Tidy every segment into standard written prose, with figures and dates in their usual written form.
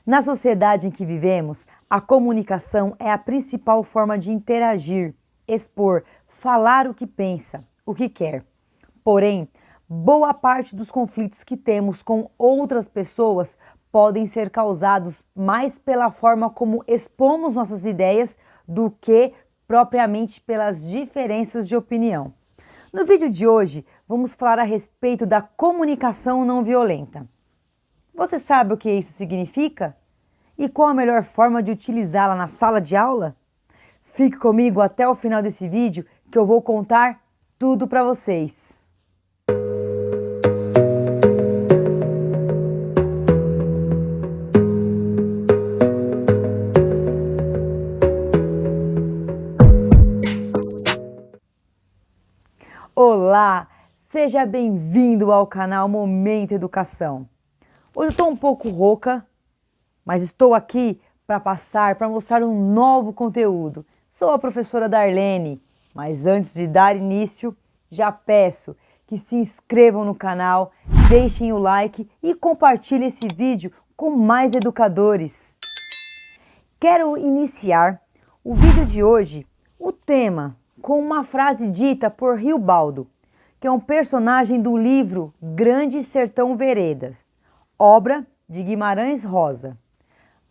Na sociedade em que vivemos, a comunicação é a principal forma de interagir, expor, falar o que pensa, o que quer. Porém, boa parte dos conflitos que temos com outras pessoas podem ser causados mais pela forma como expomos nossas ideias do que propriamente pelas diferenças de opinião. No vídeo de hoje, vamos falar a respeito da comunicação não violenta. Você sabe o que isso significa? E qual a melhor forma de utilizá-la na sala de aula? Fique comigo até o final desse vídeo que eu vou contar tudo para vocês. Olá, seja bem-vindo ao canal Momento Educação. Hoje eu estou um pouco rouca, mas estou aqui para mostrar um novo conteúdo. Sou a professora Darlene, mas antes de dar início, já peço que se inscrevam no canal, deixem o like e compartilhem esse vídeo com mais educadores. Quero iniciar o vídeo de hoje, o tema, com uma frase dita por Riobaldo, que é um personagem do livro Grande Sertão Veredas, obra de Guimarães Rosa.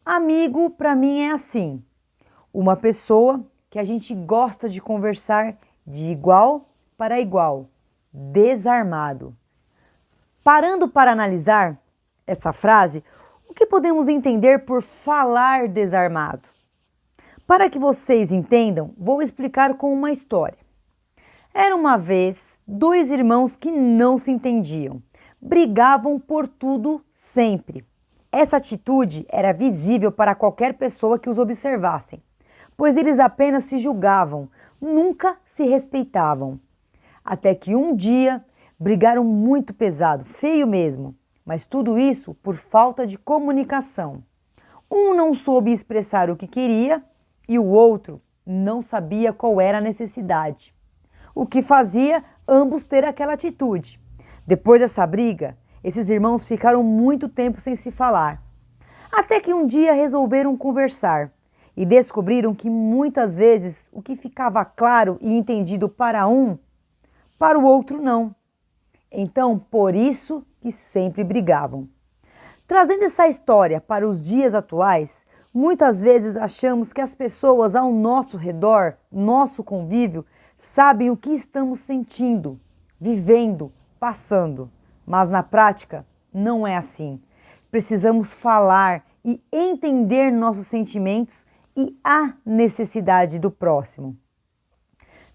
Amigo, para mim, é assim, uma pessoa que a gente gosta de conversar de igual para igual, desarmado. Parando para analisar essa frase, o que podemos entender por falar desarmado? Para que vocês entendam, vou explicar com uma história. Era uma vez dois irmãos que não se entendiam, brigavam por tudo sempre. Essa atitude era visível para qualquer pessoa que os observassem, pois eles apenas se julgavam, nunca se respeitavam. Até que um dia brigaram muito pesado, feio mesmo, mas tudo isso por falta de comunicação. Um não soube expressar o que queria e o outro não sabia qual era a necessidade. O que fazia ambos ter aquela atitude. Depois dessa briga, esses irmãos ficaram muito tempo sem se falar. Até que um dia resolveram conversar e descobriram que muitas vezes o que ficava claro e entendido para um, para o outro não. Então, por isso que sempre brigavam. Trazendo essa história para os dias atuais, muitas vezes achamos que as pessoas ao nosso redor, nosso convívio, sabem o que estamos sentindo, vivendo, passando. Mas na prática, não é assim. Precisamos falar e entender nossos sentimentos e a necessidade do próximo.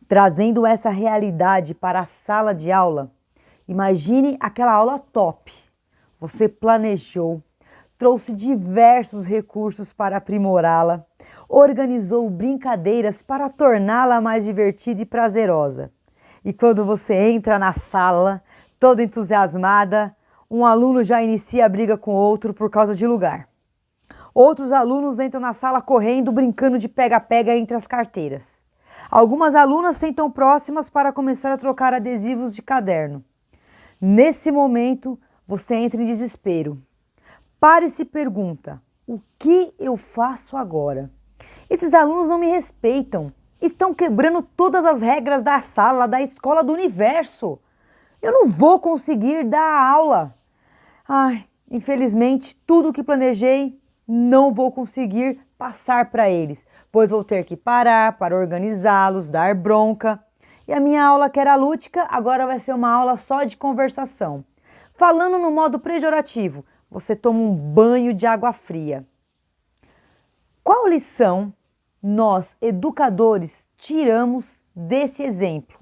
Trazendo essa realidade para a sala de aula, imagine aquela aula top. Você planejou, trouxe diversos recursos para aprimorá-la, organizou brincadeiras para torná-la mais divertida e prazerosa. E quando você entra na sala, toda entusiasmada, um aluno já inicia a briga com outro por causa de lugar. Outros alunos entram na sala correndo, brincando de pega-pega entre as carteiras. Algumas alunas sentam próximas para começar a trocar adesivos de caderno. Nesse momento, você entra em desespero. Para e se pergunta, o que eu faço agora? Esses alunos não me respeitam, estão quebrando todas as regras da sala, da escola, do universo. Eu não vou conseguir dar a aula. Ai, infelizmente, tudo o que planejei não vou conseguir passar para eles, pois vou ter que parar para organizá-los, dar bronca. E a minha aula, que era lúdica, agora vai ser uma aula só de conversação. Falando no modo pejorativo, você toma um banho de água fria. Qual lição nós, educadores, tiramos desse exemplo?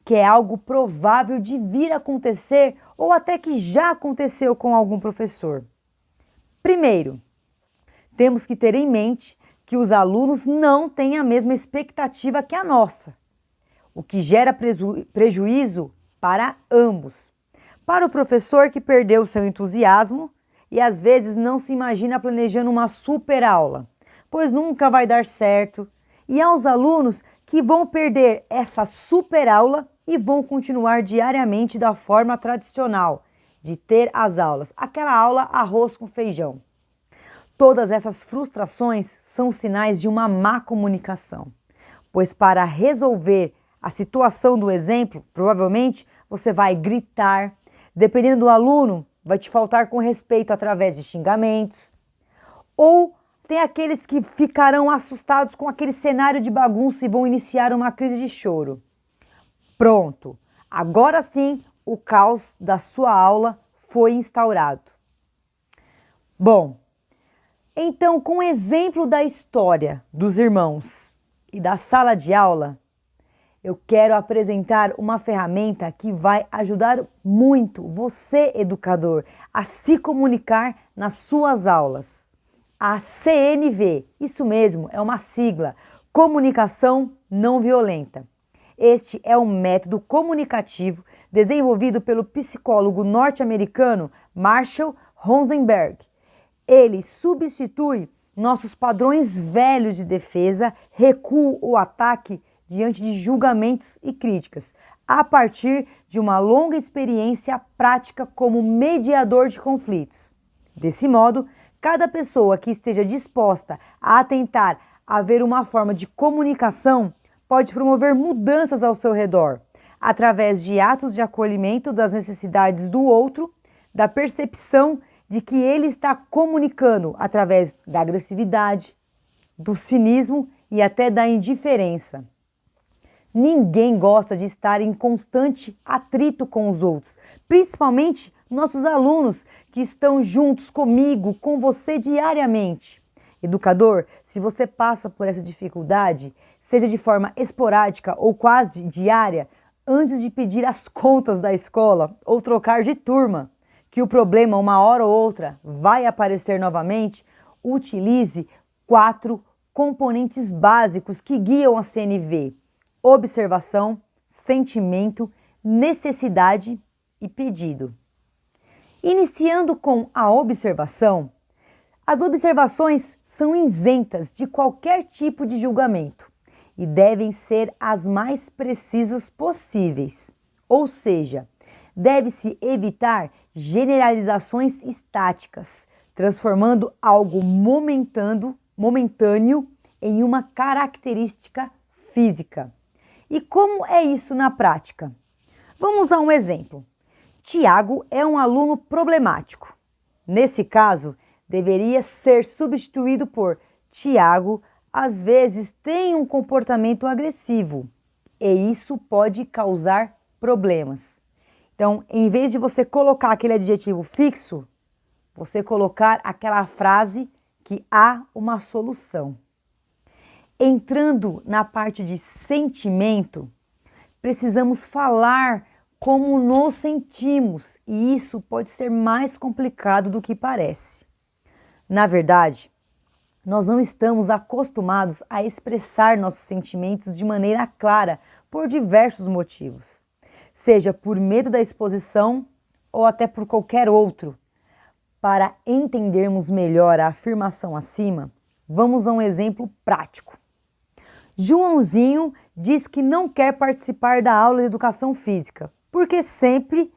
Que é algo provável de vir a acontecer ou até que já aconteceu com algum professor. Primeiro, temos que ter em mente que os alunos não têm a mesma expectativa que a nossa, o que gera prejuízo para ambos. Para o professor que perdeu seu entusiasmo e às vezes não se imagina planejando uma super aula, pois nunca vai dar certo, e aos alunos que vão perder essa super aula e vão continuar diariamente da forma tradicional de ter as aulas, aquela aula arroz com feijão. Todas essas frustrações são sinais de uma má comunicação, pois para resolver a situação do exemplo, provavelmente você vai gritar, dependendo do aluno, vai te faltar com respeito através de xingamentos, ou tem aqueles que ficarão assustados com aquele cenário de bagunça e vão iniciar uma crise de choro. Pronto, agora sim o caos da sua aula foi instaurado. Bom, então, com o exemplo da história dos irmãos e da sala de aula, eu quero apresentar uma ferramenta que vai ajudar muito você, educador, a se comunicar nas suas aulas. A CNV, isso mesmo, é uma sigla, Comunicação Não Violenta. Este é um método comunicativo desenvolvido pelo psicólogo norte-americano Marshall Rosenberg. Ele substitui nossos padrões velhos de defesa, recuo ou ataque diante de julgamentos e críticas, a partir de uma longa experiência prática como mediador de conflitos. Desse modo, cada pessoa que esteja disposta a tentar haver uma forma de comunicação pode promover mudanças ao seu redor, através de atos de acolhimento das necessidades do outro, da percepção de que ele está comunicando através da agressividade, do cinismo e até da indiferença. Ninguém gosta de estar em constante atrito com os outros, principalmente nossos alunos que estão juntos comigo, com você diariamente. Educador, se você passa por essa dificuldade, seja de forma esporádica ou quase diária, antes de pedir as contas da escola ou trocar de turma, que o problema uma hora ou outra vai aparecer novamente, utilize 4 componentes básicos que guiam a CNV: observação, sentimento, necessidade e pedido. Iniciando com a observação, as observações são isentas de qualquer tipo de julgamento e devem ser as mais precisas possíveis, ou seja, deve-se evitar generalizações estáticas, transformando algo momentâneo em uma característica física. E como é isso na prática? Vamos a um exemplo. Tiago é um aluno problemático. Nesse caso, deveria ser substituído por Tiago às vezes tem um comportamento agressivo e isso pode causar problemas. Então, em vez de você colocar aquele adjetivo fixo, você colocar aquela frase que há uma solução. Entrando na parte de sentimento, precisamos falar como nos sentimos e isso pode ser mais complicado do que parece. Na verdade, nós não estamos acostumados a expressar nossos sentimentos de maneira clara por diversos motivos, seja por medo da exposição ou até por qualquer outro. Para entendermos melhor a afirmação acima, vamos a um exemplo prático. Joãozinho diz que não quer participar da aula de educação física, porque sempre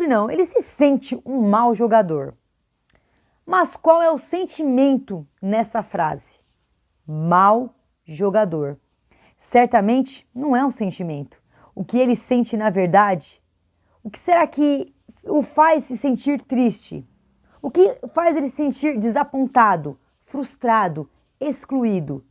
não, ele se sente um mau jogador. Mas qual é o sentimento nessa frase? Mau jogador. Certamente não é um sentimento. O que ele sente na verdade? O que será que o faz se sentir triste? O que faz ele se sentir desapontado, frustrado, excluído?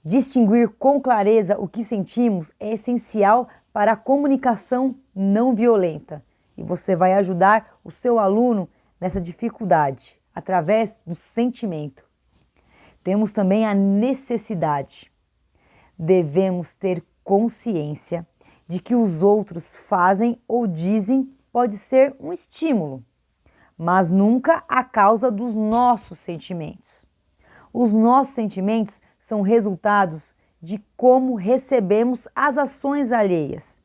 Distinguir com clareza o que sentimos é essencial para a comunicação não violenta. E você vai ajudar o seu aluno nessa dificuldade, através do sentimento. Temos também a necessidade. Devemos ter consciência de que os outros fazem ou dizem pode ser um estímulo, mas nunca a causa dos nossos sentimentos. Os nossos sentimentos são resultados de como recebemos as ações alheias.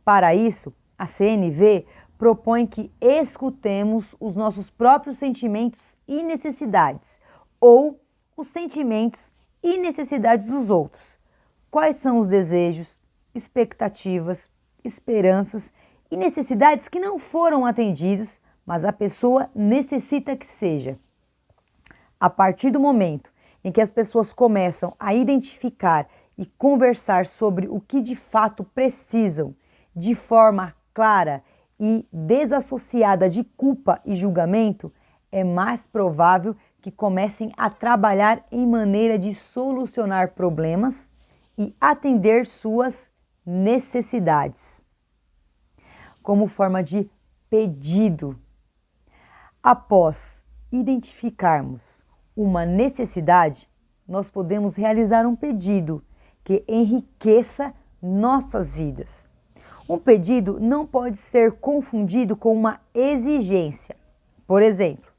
Para isso, a CNV propõe que escutemos os nossos próprios sentimentos e necessidades, ou os sentimentos e necessidades dos outros. Quais são os desejos, expectativas, esperanças e necessidades que não foram atendidos, mas a pessoa necessita que seja. A partir do momento em que as pessoas começam a identificar e conversar sobre o que de fato precisam, de forma clara e desassociada de culpa e julgamento, é mais provável que comecem a trabalhar em maneira de solucionar problemas e atender suas necessidades. Como forma de pedido. Após identificarmos uma necessidade, nós podemos realizar um pedido que enriqueça nossas vidas. Um pedido não pode ser confundido com uma exigência. Por exemplo,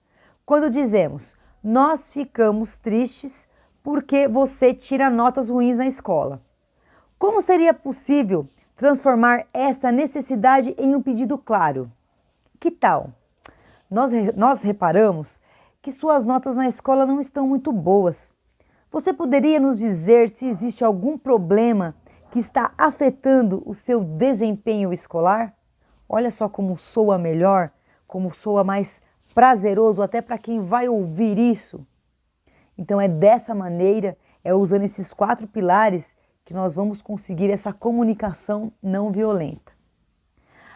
quando dizemos, nós ficamos tristes porque você tira notas ruins na escola. Como seria possível transformar essa necessidade em um pedido claro? Que tal? Nós reparamos que suas notas na escola não estão muito boas. Você poderia nos dizer se existe algum problema que está afetando o seu desempenho escolar? Olha só como soa melhor, como soa mais prazeroso até para quem vai ouvir isso. Então é dessa maneira, é usando esses 4 pilares que nós vamos conseguir essa comunicação não violenta.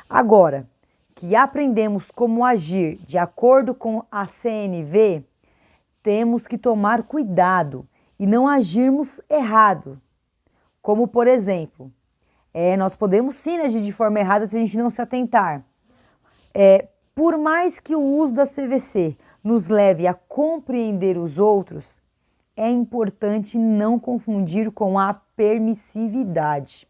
Agora, que aprendemos como agir de acordo com a CNV, temos que tomar cuidado e não agirmos errado. Como, por exemplo, nós podemos sim agir de forma errada se a gente não se atentar. Por mais que o uso da CVC nos leve a compreender os outros, é importante não confundir com a permissividade.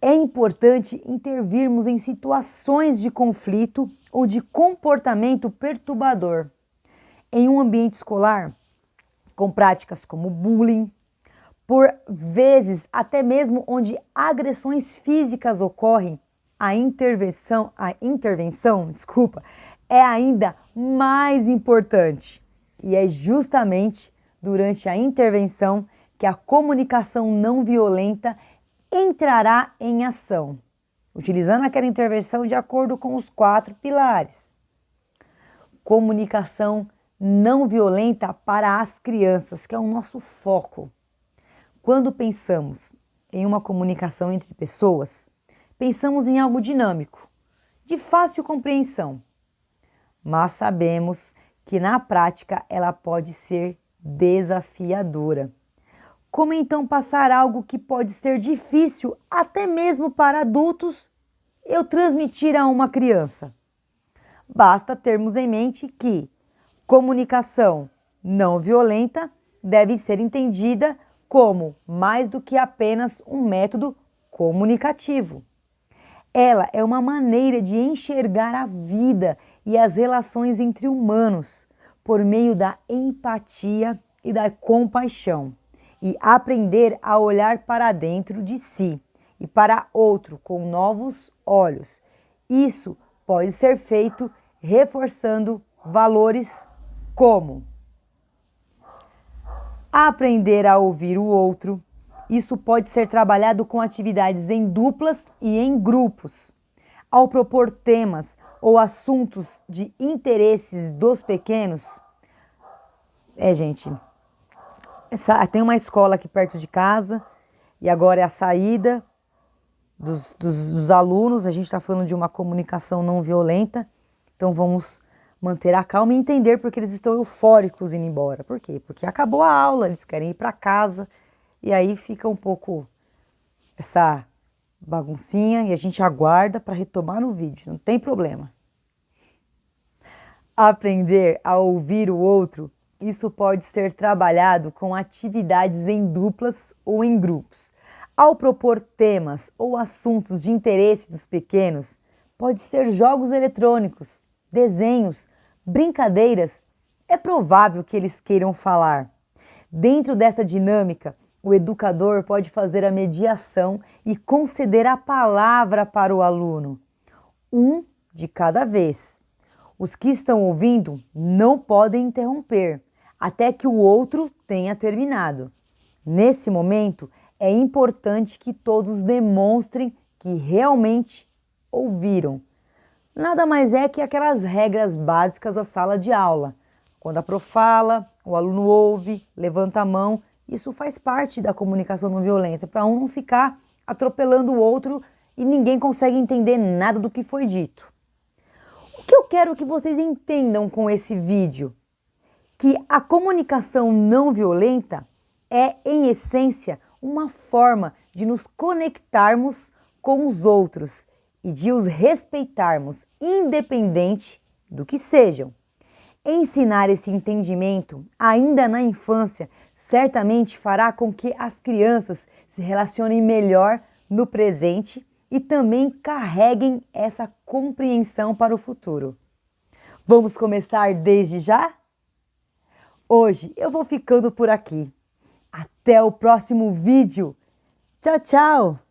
É importante intervirmos em situações de conflito ou de comportamento perturbador. Em um ambiente escolar, com práticas como bullying, por vezes até mesmo onde agressões físicas ocorrem, a intervenção, é ainda mais importante. E é justamente durante a intervenção que a comunicação não violenta entrará em ação, utilizando aquela intervenção de acordo com os 4 pilares. Comunicação não violenta para as crianças, que é o nosso foco. Quando pensamos em uma comunicação entre pessoas, pensamos em algo dinâmico, de fácil compreensão, mas sabemos que na prática ela pode ser desafiadora. Como então passar algo que pode ser difícil até mesmo para adultos, eu transmitir a uma criança? Basta termos em mente que comunicação não violenta deve ser entendida como mais do que apenas um método comunicativo. Ela é uma maneira de enxergar a vida e as relações entre humanos por meio da empatia e da compaixão. E aprender a olhar para dentro de si e para outro com novos olhos. Isso pode ser feito reforçando valores como aprender a ouvir o outro. Isso pode ser trabalhado com atividades em duplas e em grupos. Ao propor temas ou assuntos de interesses dos pequenos, gente... Tem uma escola aqui perto de casa e agora é a saída dos alunos. A gente está falando de uma comunicação não violenta, então vamos manter a calma e entender porque eles estão eufóricos indo embora. Por quê? Porque acabou a aula, eles querem ir para casa e aí fica um pouco essa baguncinha e a gente aguarda para retomar no vídeo, não tem problema. Aprender a ouvir o outro. Isso pode ser trabalhado com atividades em duplas ou em grupos. Ao propor temas ou assuntos de interesse dos pequenos, pode ser jogos eletrônicos, desenhos, brincadeiras. É provável que eles queiram falar. Dentro dessa dinâmica, o educador pode fazer a mediação e conceder a palavra para o aluno. Um de cada vez. Os que estão ouvindo não podem interromper até que o outro tenha terminado. Nesse momento, é importante que todos demonstrem que realmente ouviram. Nada mais é que aquelas regras básicas da sala de aula, Quando a prof fala, o aluno ouve, levanta a mão, isso faz parte da comunicação não violenta, para um não ficar atropelando o outro e ninguém consegue entender nada do que foi dito. O que eu quero que vocês entendam com esse vídeo? Que a comunicação não violenta é, em essência, uma forma de nos conectarmos com os outros e de os respeitarmos, independente do que sejam. Ensinar esse entendimento ainda na infância certamente fará com que as crianças se relacionem melhor no presente e também carreguem essa compreensão para o futuro. Vamos começar desde já? Hoje eu vou ficando por aqui. Até o próximo vídeo. Tchau, tchau!